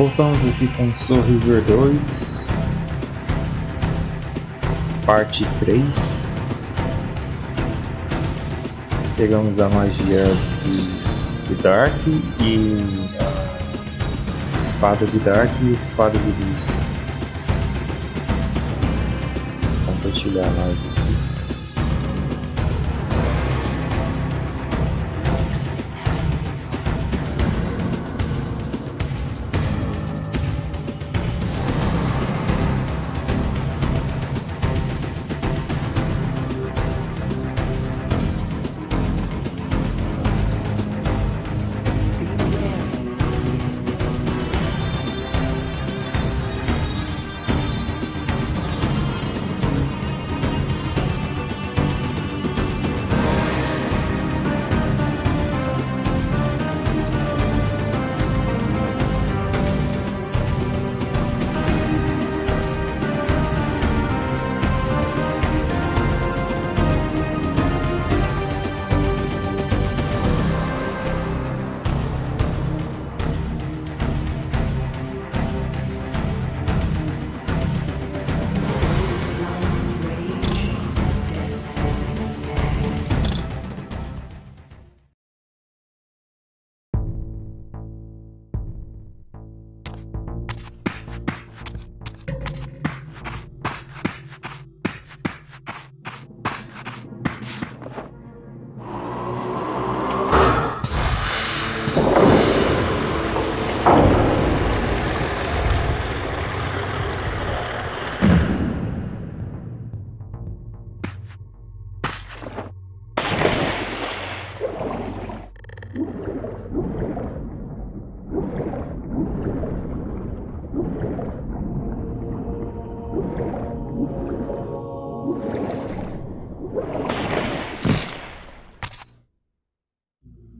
Voltamos aqui com Soul Reaver 2, parte 3. Pegamos a magia de Dark e a espada de Dark e a espada de luz. Vou compartilhar a live aqui.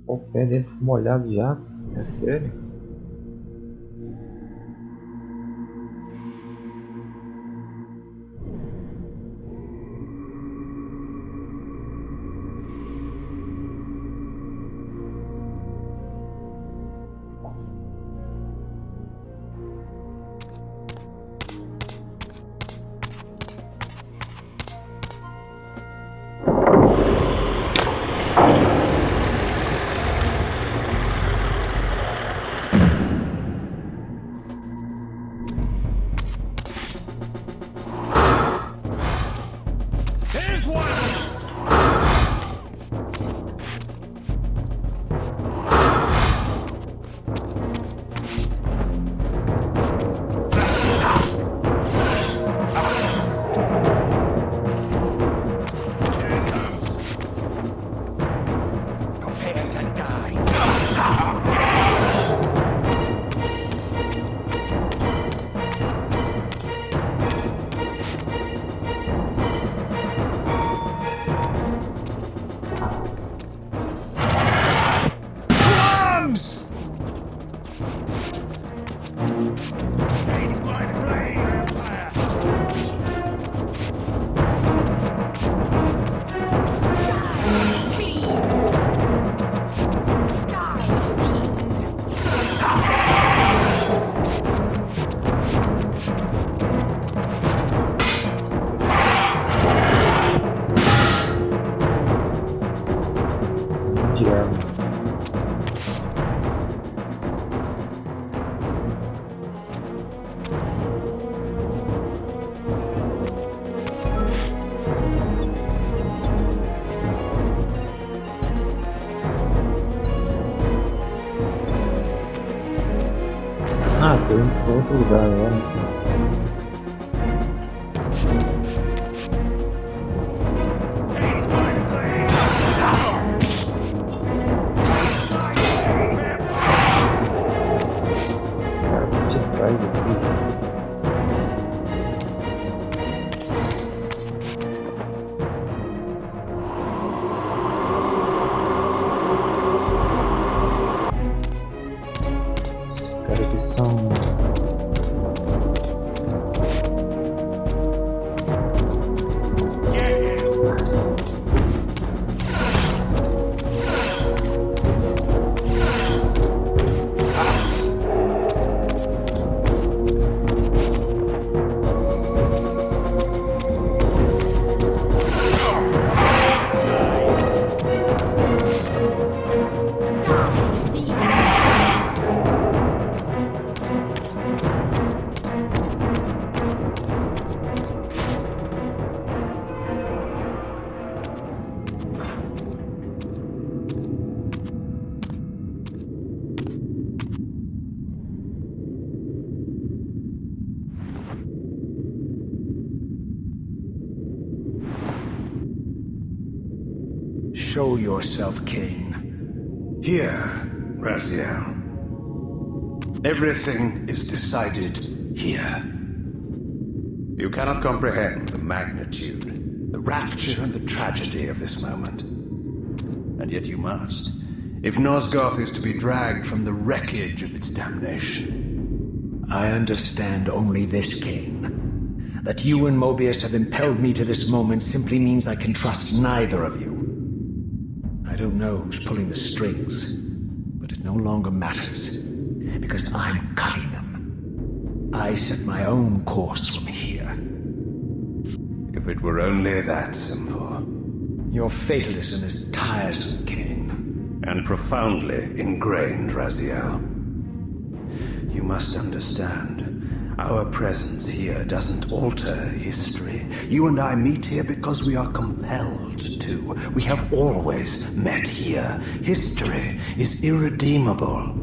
O pé dentro molhado já? É sério? Ah, tô indo pra outro lugar agora. São Show yourself, Kain. Here, Raziel. Everything is decided here. You cannot comprehend the magnitude, the rapture and the tragedy of this moment. And yet you must, if Nosgoth is to be dragged from the wreckage of its damnation. I understand only this, Kain. That you and Moebius have impelled me to this moment simply means I can trust neither of you. I don't know who's pulling the strings, but it no longer matters, because I'm cutting them. I set my own course from here. If it were only that simple. Your fatalism is tiresome, Kain. And profoundly ingrained, Raziel. You must understand, our presence here doesn't alter history. You and I meet here because we are compelled to. We have always met here. History is irredeemable.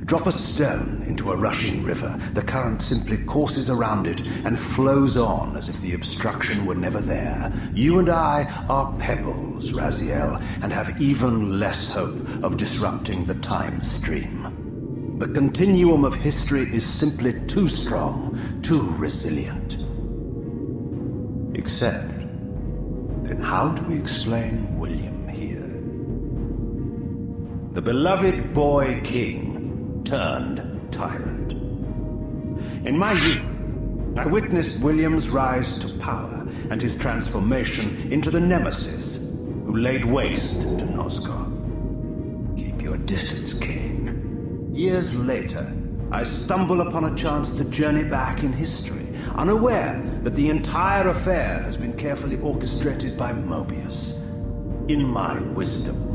Drop a stone into a rushing river, the current simply courses around it and flows on as if the obstruction were never there. You and I are pebbles, Raziel, and have even less hope of disrupting the time stream. The continuum of history is simply too strong, too resilient. Except, then how do we explain William here? The beloved boy king turned tyrant. In my youth, I witnessed William's rise to power and his transformation into the nemesis who laid waste to Nosgoth. Keep your distance, Kain. Years later, I stumble upon a chance to journey back in history, unaware that the entire affair has been carefully orchestrated by Moebius. In my wisdom,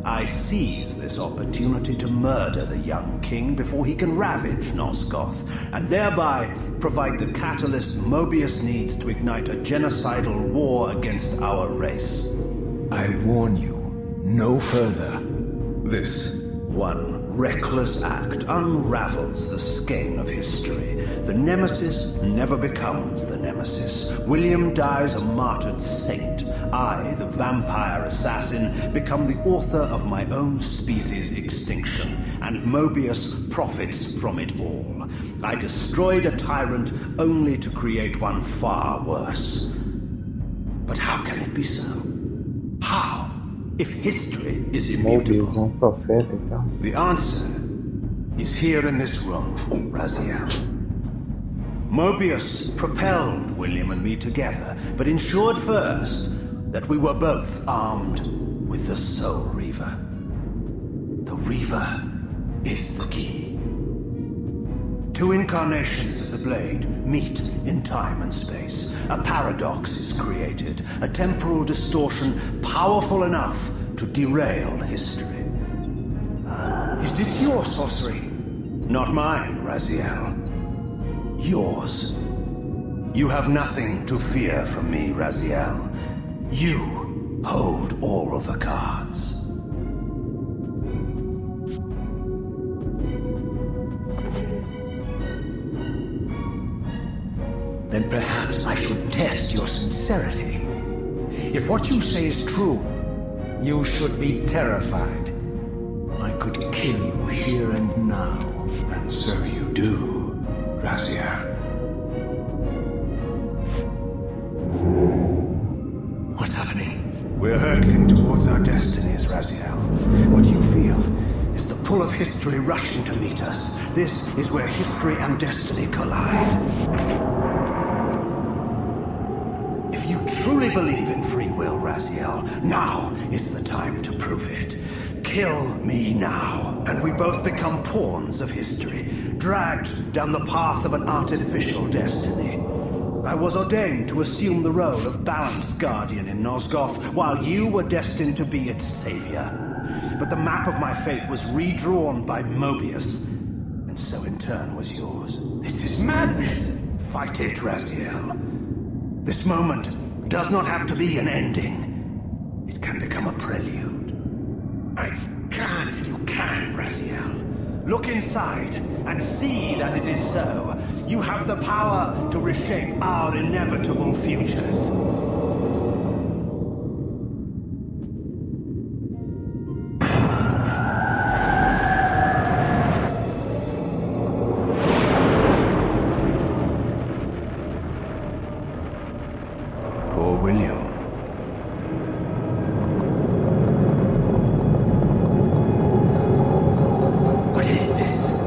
I seize this opportunity to murder the young king before he can ravage Nosgoth, and thereby provide the catalyst Moebius needs to ignite a genocidal war against our race. I warn you, no further. This one reckless act unravels the skein of history. The nemesis never becomes the nemesis. William dies a martyred saint. I, the vampire assassin, become the author of my own species' extinction, and Moebius profits from it all. I destroyed a tyrant only to create one far worse. But how can it be so? How? If history is immutable. Moebius profeta, então. The answer is here in this room, Raziel. Moebius propelled William and me together, but ensured first that we were both armed with the Soul Reaver. The Reaver is the key. Two incarnations of the blade meet in time and space. A paradox is created, a temporal distortion powerful enough to derail history. Is this your sorcery? Not mine, Raziel. Yours. You have nothing to fear from me, Raziel. You hold all of the cards. Then perhaps I should test your sincerity. If what you say is true, you should be terrified. I could kill you here and now. And so you do, Raziel. What's happening? We're hurtling towards our destinies, Raziel. What you feel is the pull of history rushing to meet us. This is where history and destiny collide. If you truly believe in free will, Raziel, now is the time to prove it. Kill me now, and we both become pawns of history, dragged down the path of an artificial destiny. I was ordained to assume the role of balanced guardian in Nosgoth, while you were destined to be its savior. But the map of my fate was redrawn by Moebius, and so in turn was yours. This is madness! Fight it, Raziel. This moment does not have to be an ending. It can become a prelude. I can't. You can, Raziel. Look inside and see that it is so. You have the power to reshape our inevitable futures. Poor William. What is this?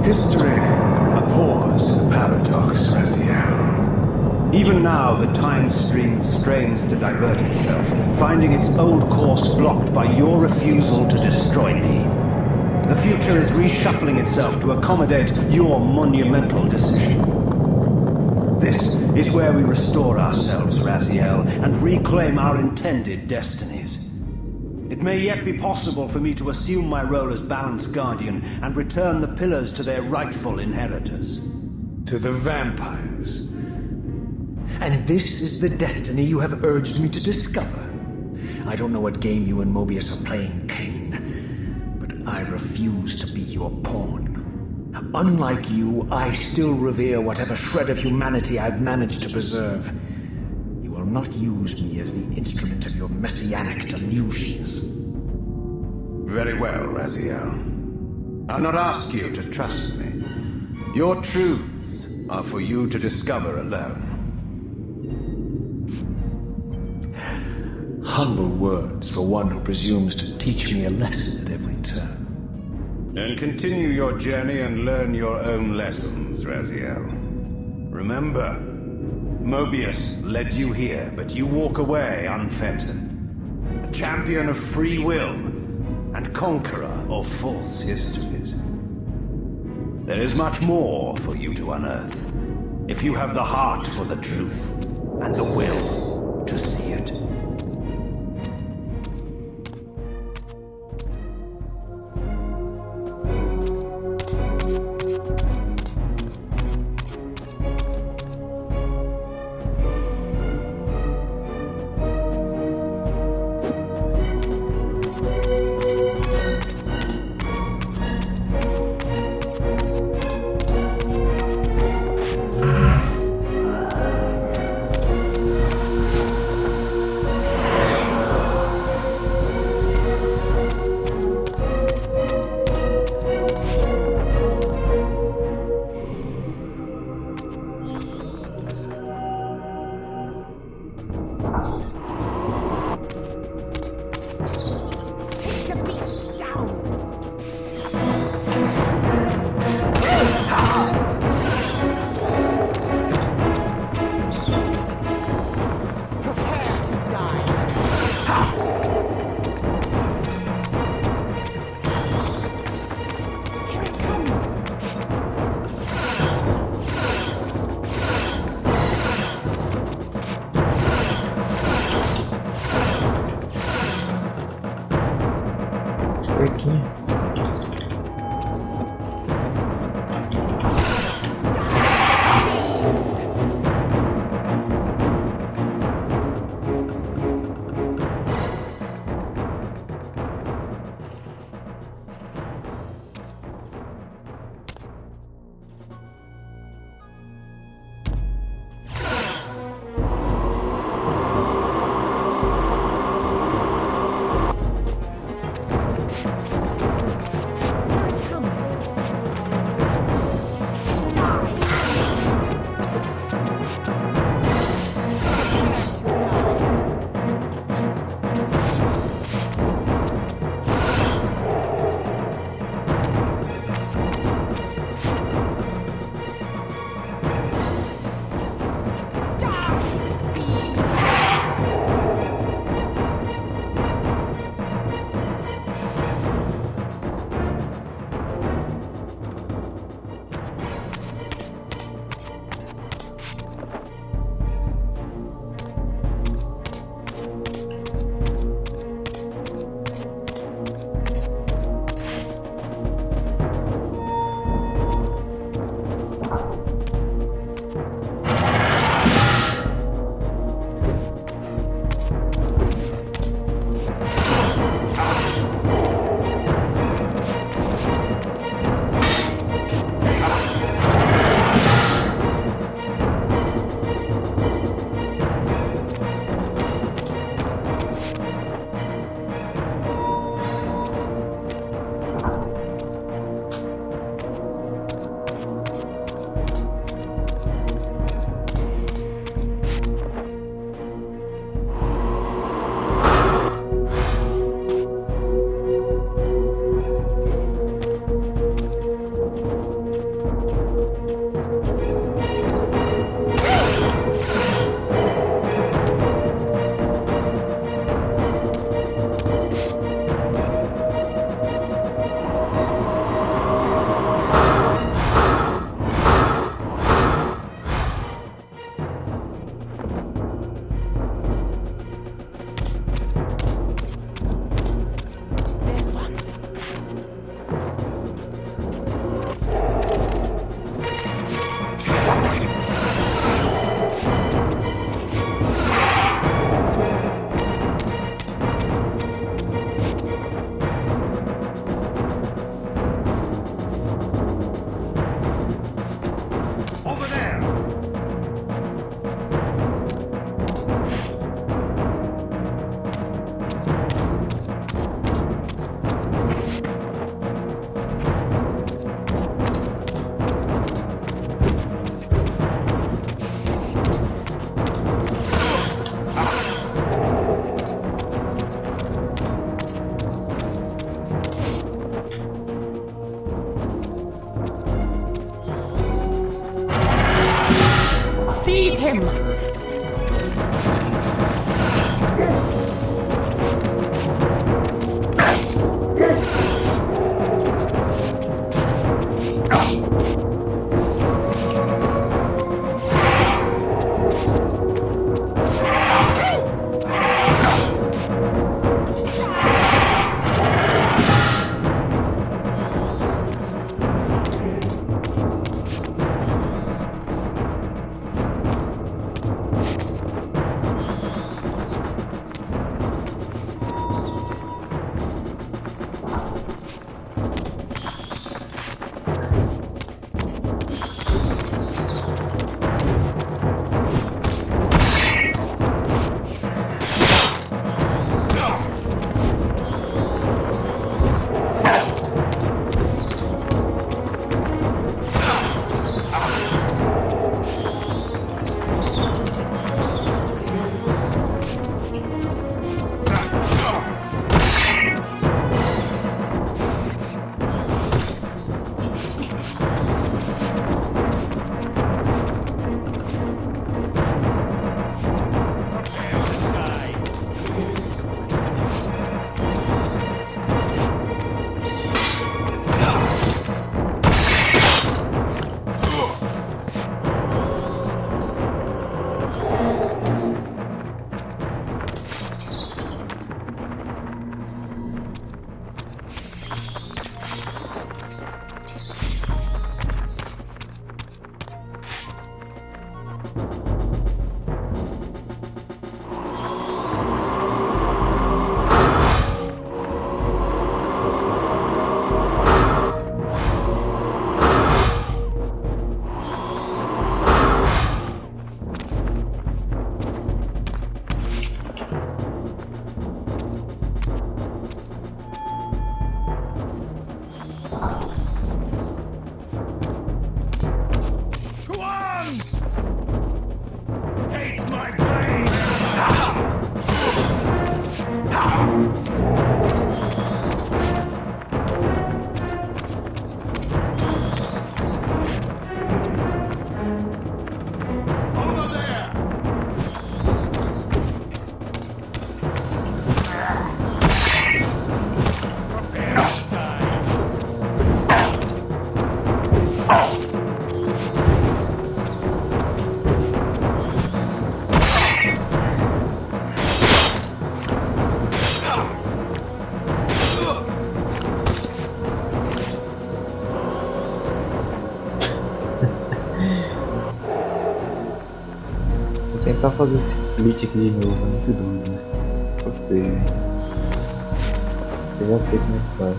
History, a pause, a paradox, Raziel. Even now, the time stream strains to divert itself, finding its old course blocked by your refusal to destroy me. The future is reshuffling itself to accommodate your monumental decision. This is where we restore ourselves, Raziel, and reclaim our intended destinies. It may yet be possible for me to assume my role as Balance Guardian and return the pillars to their rightful inheritors. To the vampires. And this is the destiny you have urged me to discover. I don't know what game you and Moebius are playing, Kain, but I refuse to be your pawn. Unlike you, I still revere whatever shred of humanity I've managed to preserve. You will not use me as the instrument of your messianic delusions. Very well, Raziel. I'll not ask you to trust me. Your truths are for you to discover alone. Humble words for one who presumes to teach me a lesson at every turn. Then continue your journey and learn your own lessons, Raziel. Remember, Moebius led you here, but you walk away unfettered. A champion of free will and conqueror of false histories. There is much more for you to unearth, if you have the heart for the truth and the will to see it. tentar fazer esse split aqui de novo, é muito doido, né? Gostei, né? Eu já sei como é que vai.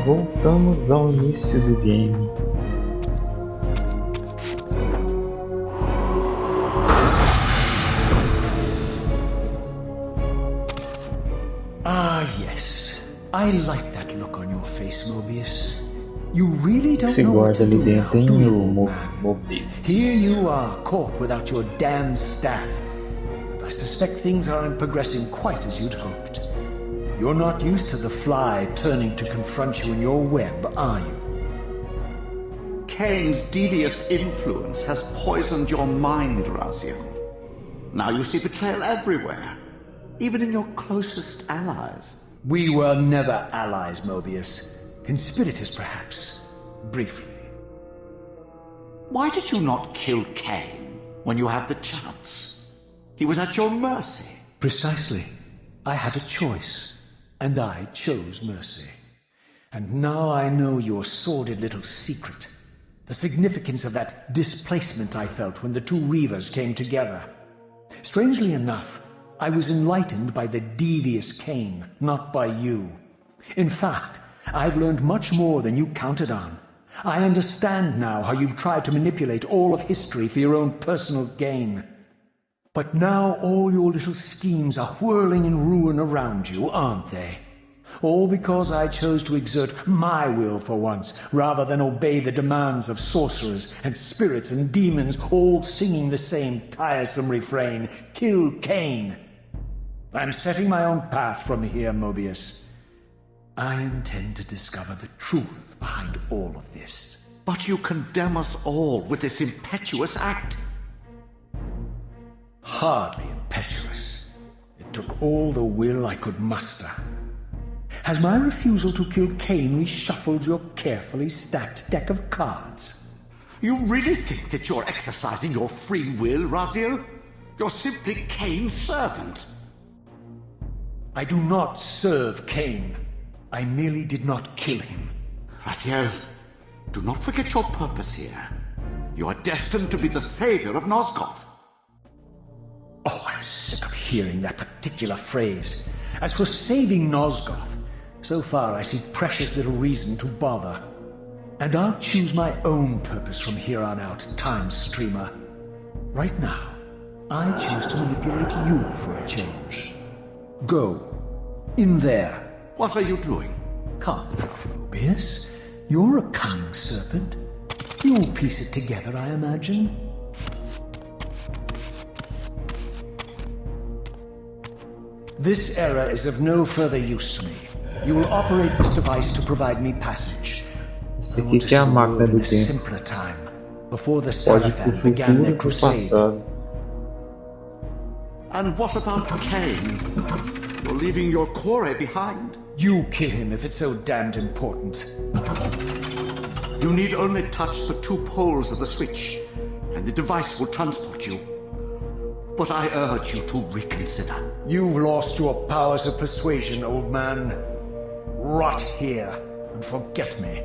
Voltamos ao início do game. Yes. I like that look on your face, Moebius. You really don't Se know what guarda to ali do dentro, now, do hein, you, o old man? Moebius. Here you are, caught without your damned staff. And I suspect things aren't progressing quite as you'd hoped. You're not used to the fly turning to confront you in your web, are you? Kain's devious influence has poisoned your mind, Raziel. Now you see betrayal everywhere, even in your closest allies. We were never allies, Moebius. Conspirators, perhaps. Briefly. Why did you not kill Kain when you had the chance? He was at your mercy. Precisely. I had a choice, and I chose mercy. And now I know your sordid little secret. The significance of that displacement I felt when the two Reavers came together. Strangely enough, I was enlightened by the devious Kain, not by you. In fact, I've learned much more than you counted on. I understand now how you've tried to manipulate all of history for your own personal gain. But now all your little schemes are whirling in ruin around you, aren't they? All because I chose to exert my will for once, rather than obey the demands of sorcerers and spirits and demons, all singing the same tiresome refrain, "Kill Kain." I'm setting my own path from here, Moebius. I intend to discover the truth behind all of this. But you condemn us all with this impetuous act. Hardly impetuous. It took all the will I could muster. Has my refusal to kill Kain reshuffled your carefully stacked deck of cards? You really think that you're exercising your free will, Raziel? You're simply Kain's servant. I do not serve Kain. I merely did not kill him. Raziel, do not forget your purpose here. You are destined to be the savior of Nosgoth. Oh, I'm sick of hearing that particular phrase. As for saving Nosgoth, so far I see precious little reason to bother. And I'll choose my own purpose from here on out, Time Streamer. Right now, I choose to manipulate you for a change. Go. In there. What are you doing? Calm down, Moebius. You're a cunning serpent. You'll piece it together, I imagine. This error is of no further use to me. You will operate this device to provide me passage. Esse aqui que é a máquina do tempo. Simpler time, before the Pode ir pro Salatham began futuro their e pro crusade. passado. And what about Kain? You're leaving your core behind. You kill him if it's so damned important. You need only touch the two poles of the switch, and the device will transport you. But I urge you to reconsider. You've lost your powers of persuasion, old man. Rot here and forget me.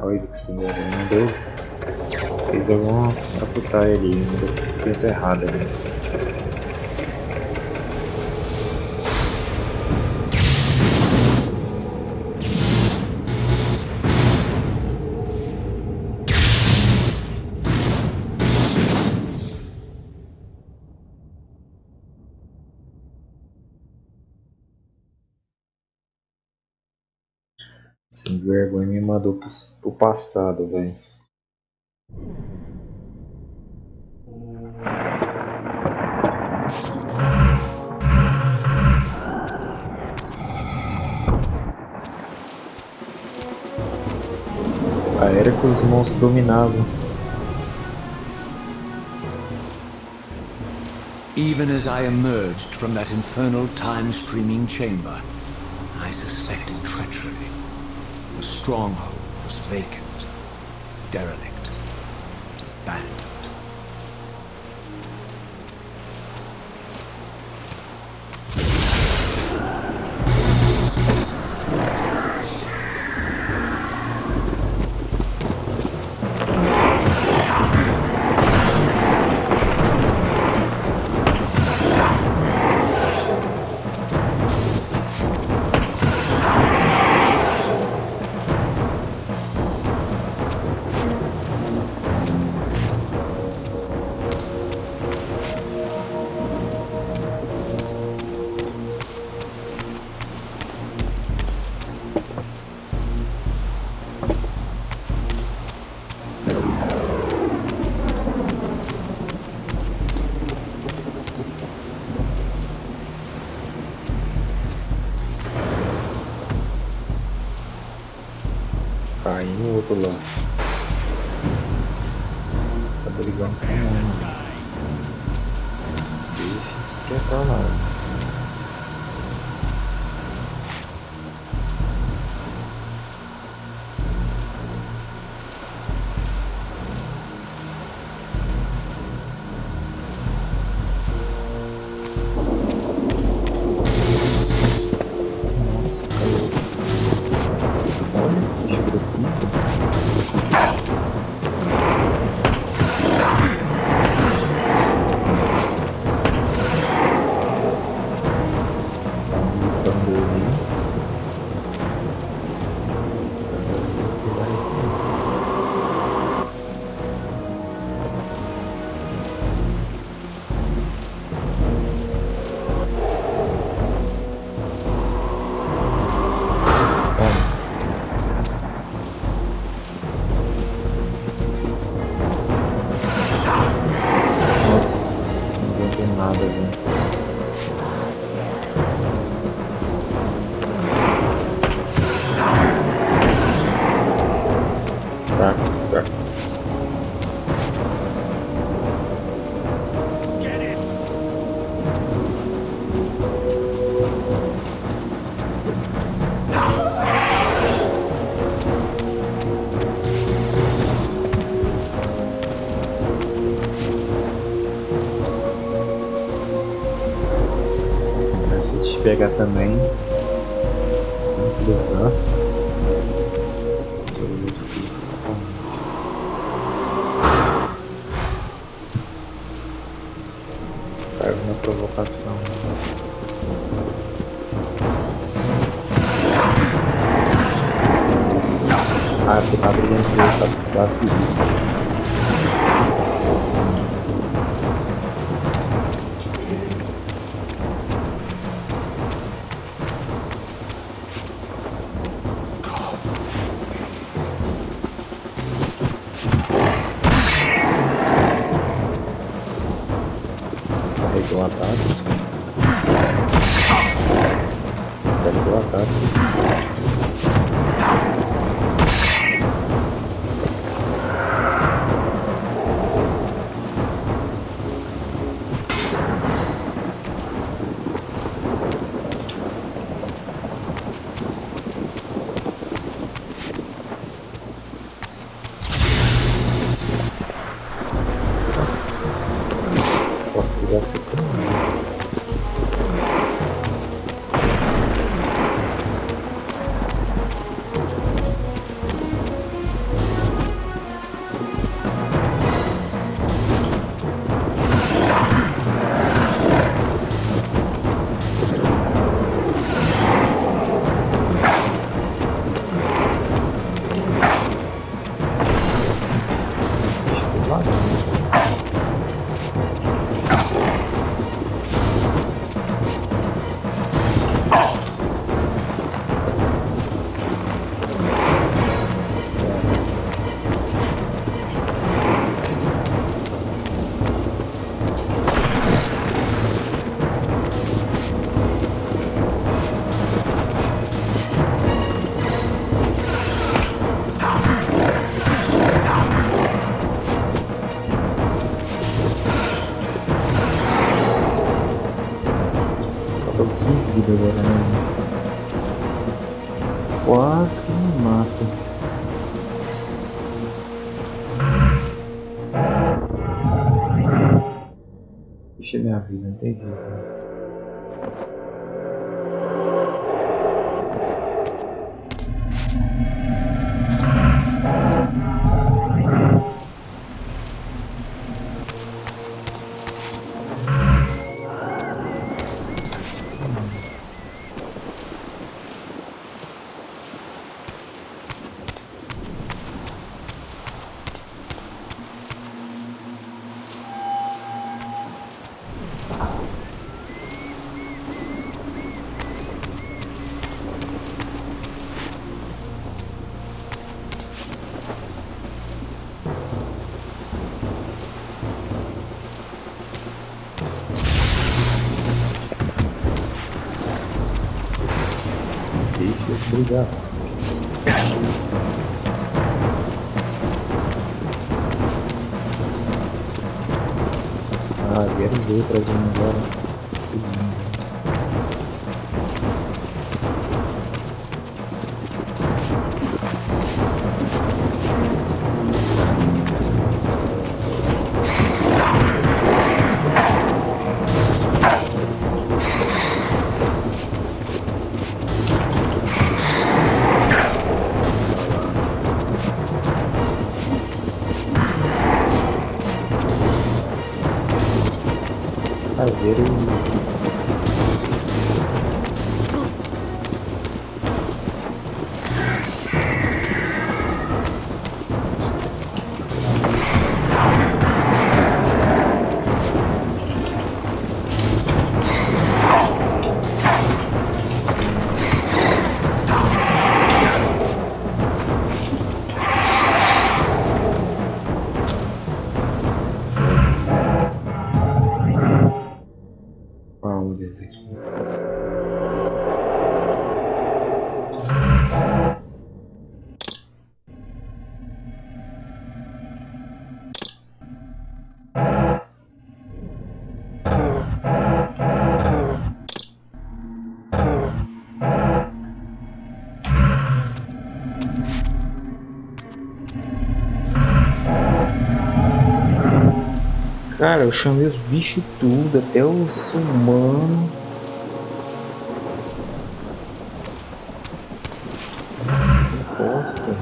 Olha que se mandou. Fez alguma putaria ali, mandou o tempo errado ali. Sem vergonha me mandou pro passado, velho. A era que os monstros dominavam. Even as I emerged from that infernal time-streaming chamber, I suspected treachery. The stronghold was vacant, derelict. abandoned. Kain no outro lado. Tá brigando com um. Deixa esquentar lá. Nossa, caiu. Olha, bicho grossinho. Nossa, não deu nada, velho. Fraco. Se te pegar também, eles dão. Caiu na provocação. Ah, tu tá brigando com ele, tá precisando aqui. Carregou o ataque. Carregou o ataque. Posso pegar esse caminho. Faltam 5 vidas agora, né? Quase que me mata. Ixi, minha vida, não tem jeito. Obrigado. Vieram ver trazendo agora. Fazer esse aqui. Cara, eu chamei os bichos tudo, até os humanos. Bosta.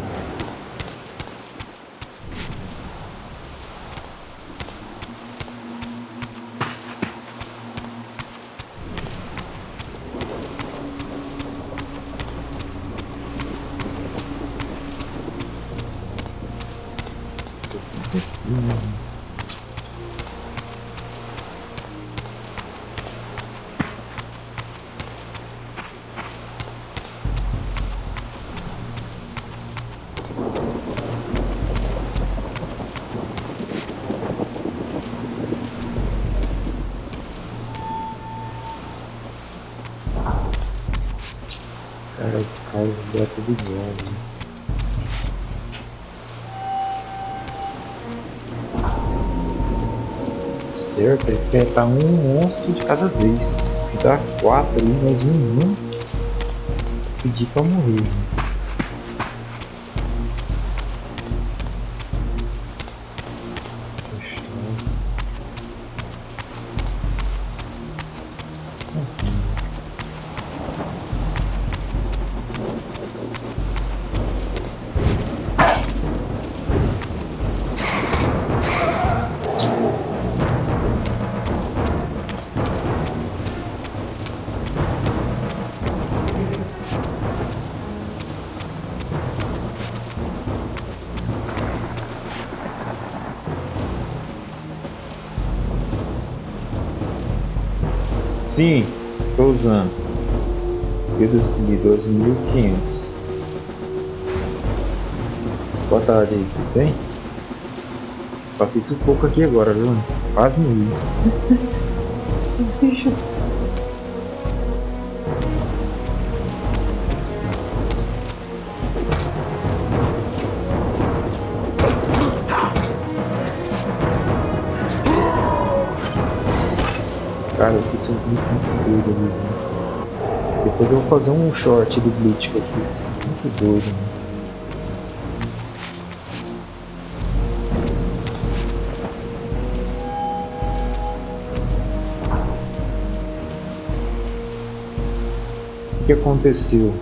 Cara, os caras já tudo igual, né? Certo, ele quer estar um monstro de cada vez. Dá 4 ali, mais um. Pedir pra morrer, né? Sim, estou usando. De 12.500. Boa tarde aí, tudo bem? Passei sufoco aqui agora, viu? Quase morri. Os bichos. Cara, eu fiz muito doido ali, né? Depois eu vou fazer um short do Bleach que eu fiz. Muito doido, né? que aconteceu?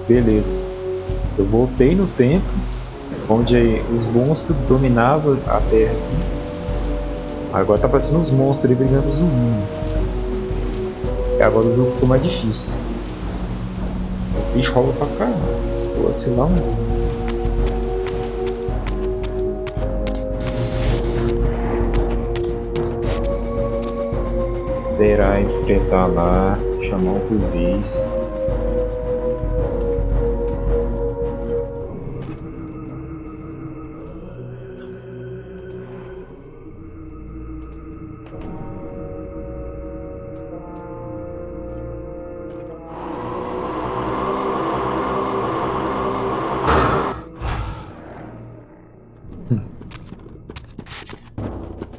Beleza. Eu voltei no tempo onde os monstros dominavam a Terra. Agora tá aparecendo uns monstros ali brigando com os humanos. E agora o jogo ficou mais difícil. O bicho rola pra cá. Vou vacilar um. Esperar eles tretar lá, chamar um por vez.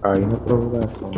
Aí na prorrogação.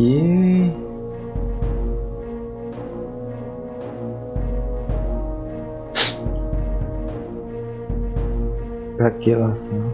E aquela ação.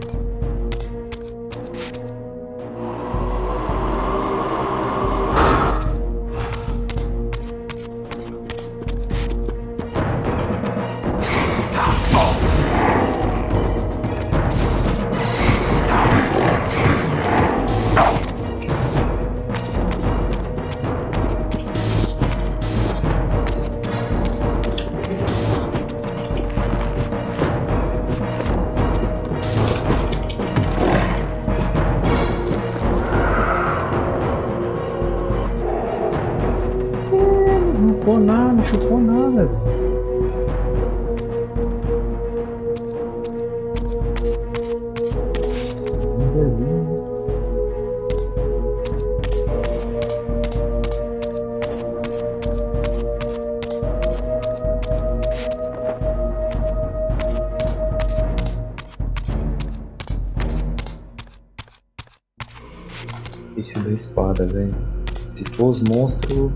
Não chupou nada. Esse da espada, velho. Se for os monstros.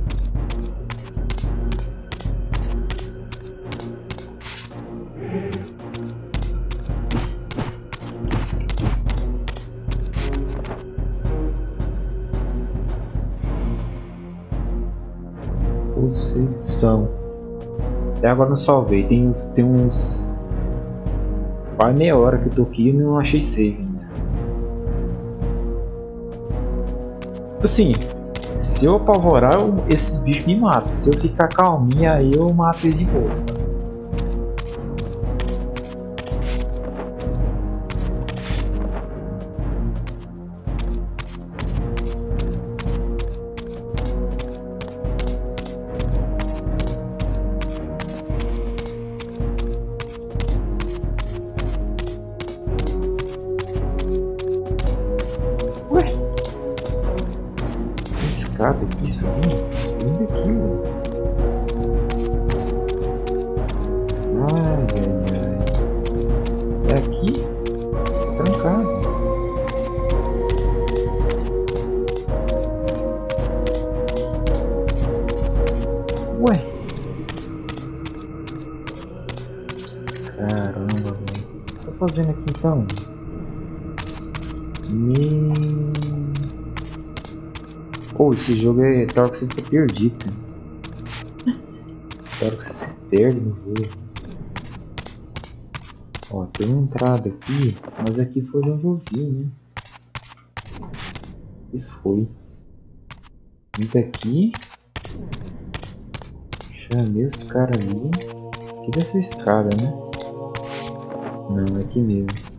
São. Até agora não salvei. Tem uns. Quase meia hora que eu tô aqui e não achei save ainda. Assim, se eu apavorar, esses bichos me matam. Se eu ficar calminho, aí eu mato eles de boa, tá? Escada aqui subindo aqui, mano. Ai. É aqui? Tá trancado. Ué. fazendo aqui então? Oh, esse jogo é tal que você fica perdido, cara. Tal que você se perde no jogo. Ó, tem uma entrada aqui, mas aqui foi onde eu vi, né? E foi. E daqui. Chamei os caras ali. Aqui deve ser escada, né? Não, é aqui mesmo.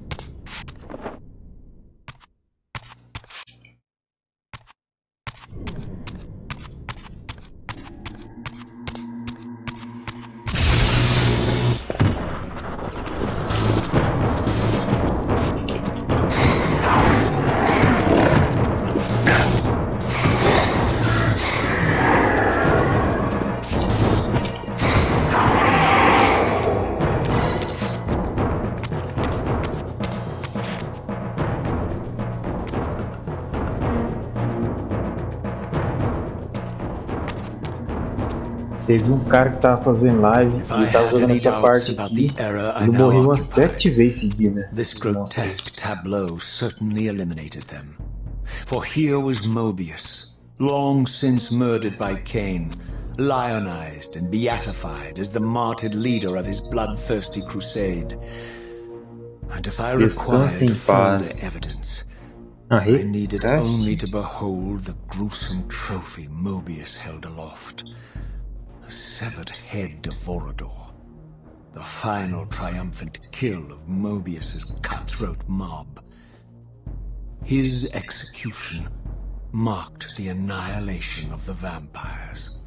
Teve um cara que tava fazendo live e tava jogando essa parte aqui. Ele morreu umas 7 vezes seguidas. This grotesque tableau certainly eliminated them. For here was Moebius, long since murdered by Kain, lionized and beatified as the martyred leader of his bloodthirsty crusade. And if I required further evidence, I needed only to behold the gruesome trophy Moebius held aloft. The severed head of Vorador, the final triumphant kill of Moebius's cutthroat mob. His execution marked the annihilation of the vampires.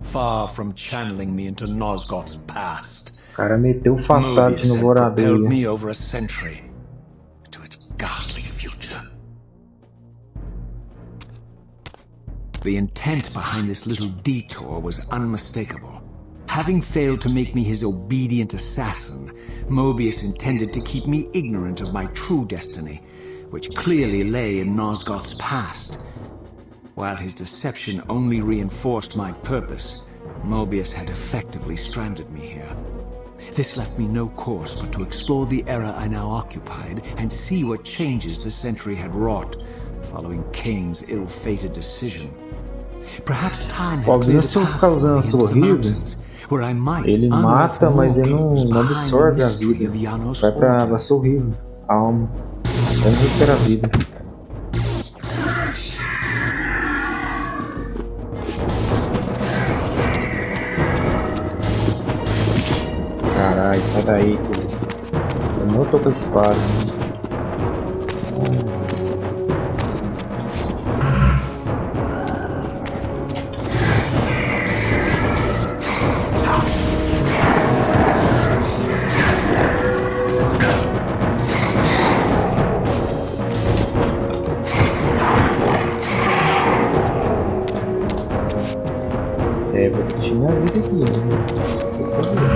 Far from channeling me into Nosgoth's past, O cara meteu fatality no Vorador. propelled me over a century to its ghastly future. The intent behind this little detour was unmistakable. Having failed to make me his obedient assassin, Moebius intended to keep me ignorant of my true destiny, which clearly lay in Nosgoth's past. While his deception only reinforced my purpose, Moebius had effectively stranded me here. This left me no course but to explore the era I now occupied and see what changes the century had wrought following Kain's ill-fated decision. Perhaps time had cleared se eu ficar usando Soul Reaver, ele mata, mas ele não absorve a vida. Vai pra Soul Reaver, a alma. Vamos recuperar a vida. Caralho, sai daí, pô. Eu não tô com a espada, né? Vou continuar a vida aqui, né? Isso eu tô vendo.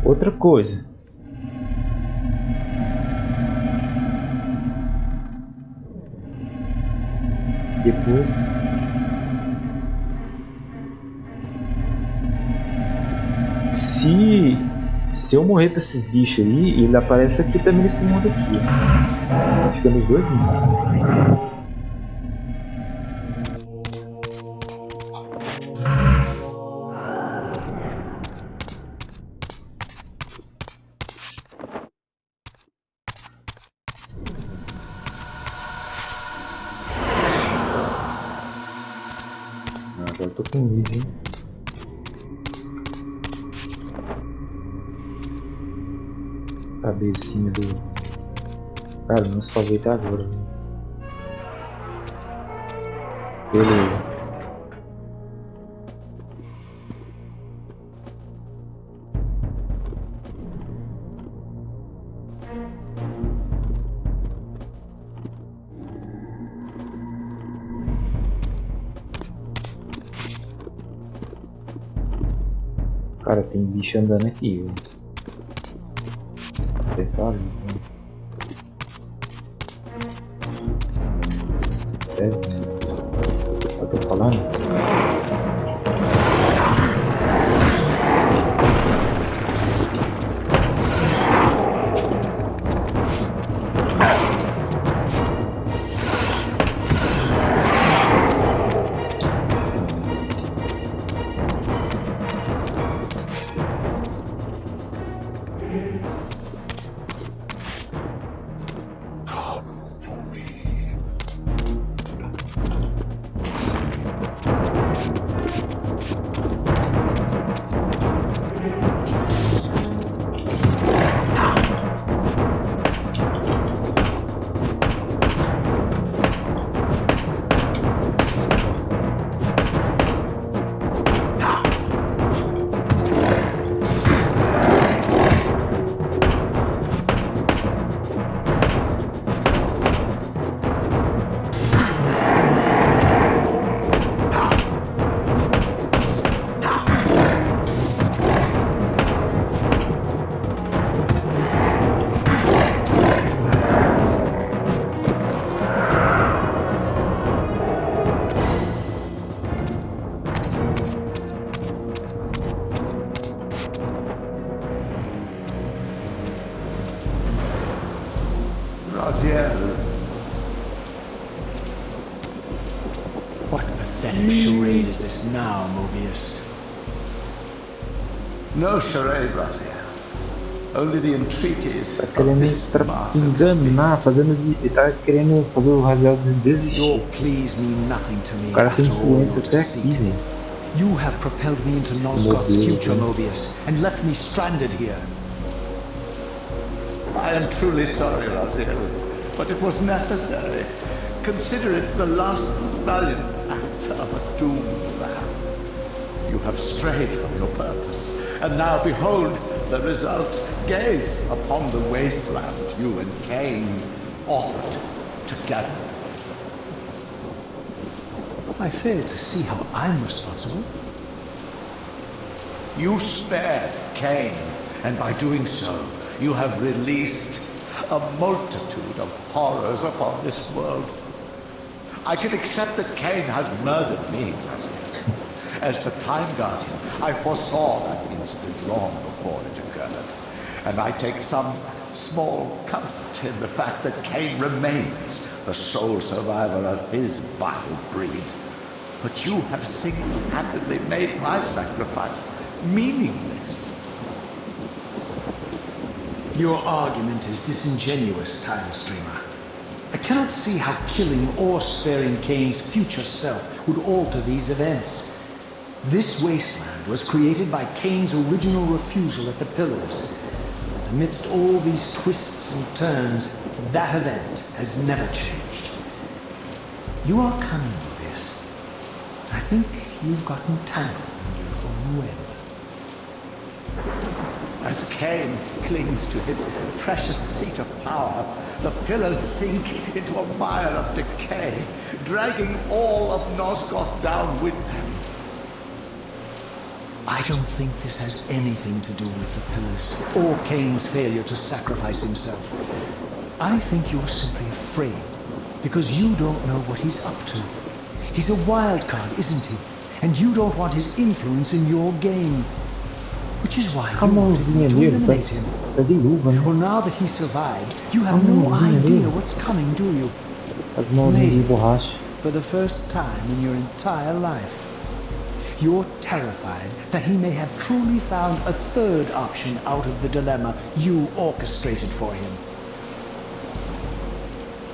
Outra coisa. Depois se eu morrer pra esses bichos aí, ele aparece aqui também nesse mundo aqui. Fica nos dois mundos. Agora eu tô com isso, hein? Cabecinha do... Cara, não salvei até agora, né? Beleza. Cara, tem bicho andando aqui, velho. apertado. Eu tô falando? Raziel. What pathetic charade is this now, Moebius? No charade, Raziel. Only the entreaties Tá of querendo this martyr enganar, ele tá querendo fazer o Raziel desistir. Your pleas mean nothing to me. O cara tem after all influência your até aqui, deceit. velho. You have propelled me into Nosgoth's Moebius, future, hein? Moebius, and left me stranded here. I am truly sorry, Raziel, but it was necessary. Consider it the last valiant act of a doomed man. You have strayed from your purpose, and now behold the result. Gaze upon the wasteland you and Kain authored together. I fail to see how I'm responsible. You spared Kain, and by doing so, you have released a multitude of horrors upon this world. I can accept that Kain has murdered me, as the Time Guardian. I foresaw that incident long before it occurred, and I take some small comfort in the fact that Kain remains the sole survivor of his vile breed. But you have single-handedly made my sacrifice meaningless. Your argument is disingenuous, Time Streamer. I cannot see how killing or sparing Kain's future self would alter these events. This wasteland was created by Kain's original refusal at the Pillars. Amidst all these twists and turns, that event has never changed. You are cunning with this. I think you've gotten tangled in your own web. As Kain clings to his precious seat of power, the pillars sink into a mire of decay, dragging all of Nosgoth down with them. I don't think this has anything to do with the Pillars, or Kain's failure to sacrifice himself. I think you're simply afraid, because you don't know what he's up to. He's a wild card, isn't he? And you don't want his influence in your game. Which is why A you want mãozinha to dele eliminate tá, him. tá de luva, né? Well, now that he survived, you have no mãozinha idea dele. what's coming, do you? As mãozinhas de Maybe. borracha. For the first time in your entire life, you're terrified that he may have truly found a third option out of the dilemma you orchestrated for him.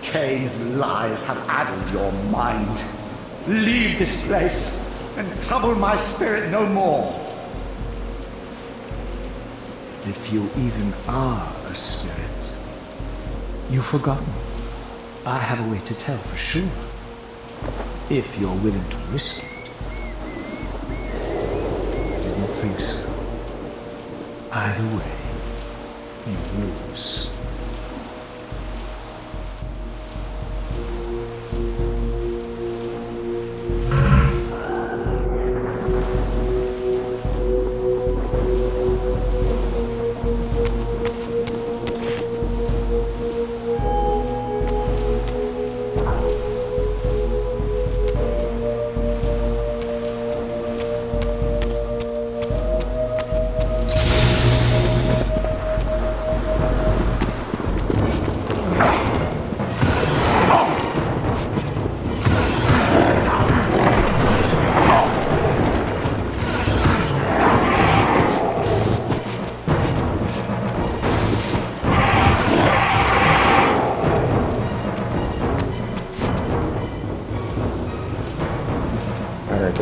Kain's lies have addled your mind. Leave this place and trouble my spirit no more. If you even are a spirit, you've forgotten. I have a way to tell for sure. If you're willing to risk it. I didn't think so. Either way, you lose.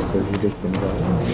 essa ajuda aqui, não vai?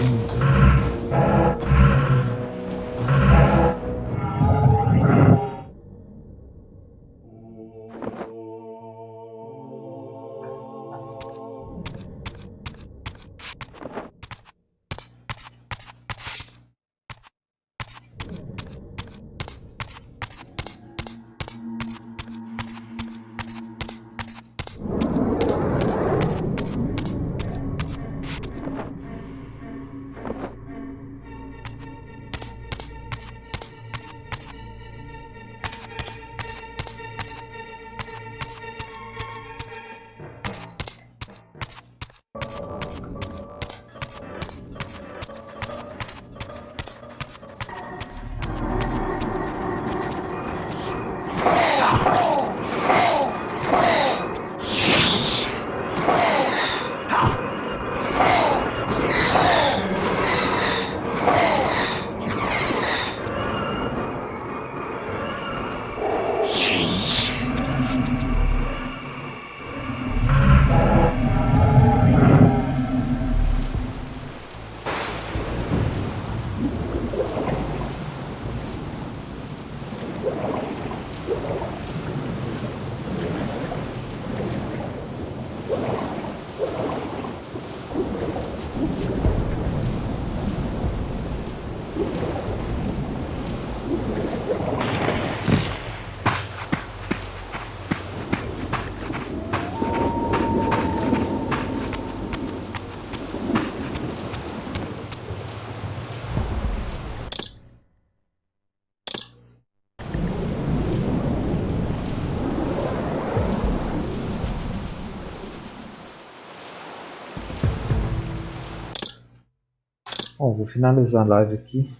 Bom, vou finalizar a live aqui.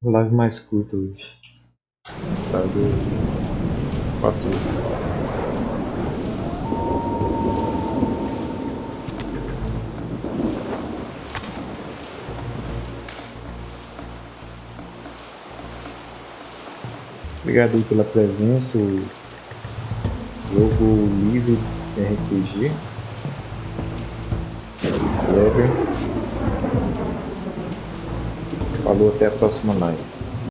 Uma live mais curta hoje. Estado passou. Obrigado aí pela presença. O jogo livre RPG. Livre. Falou, até a próxima live.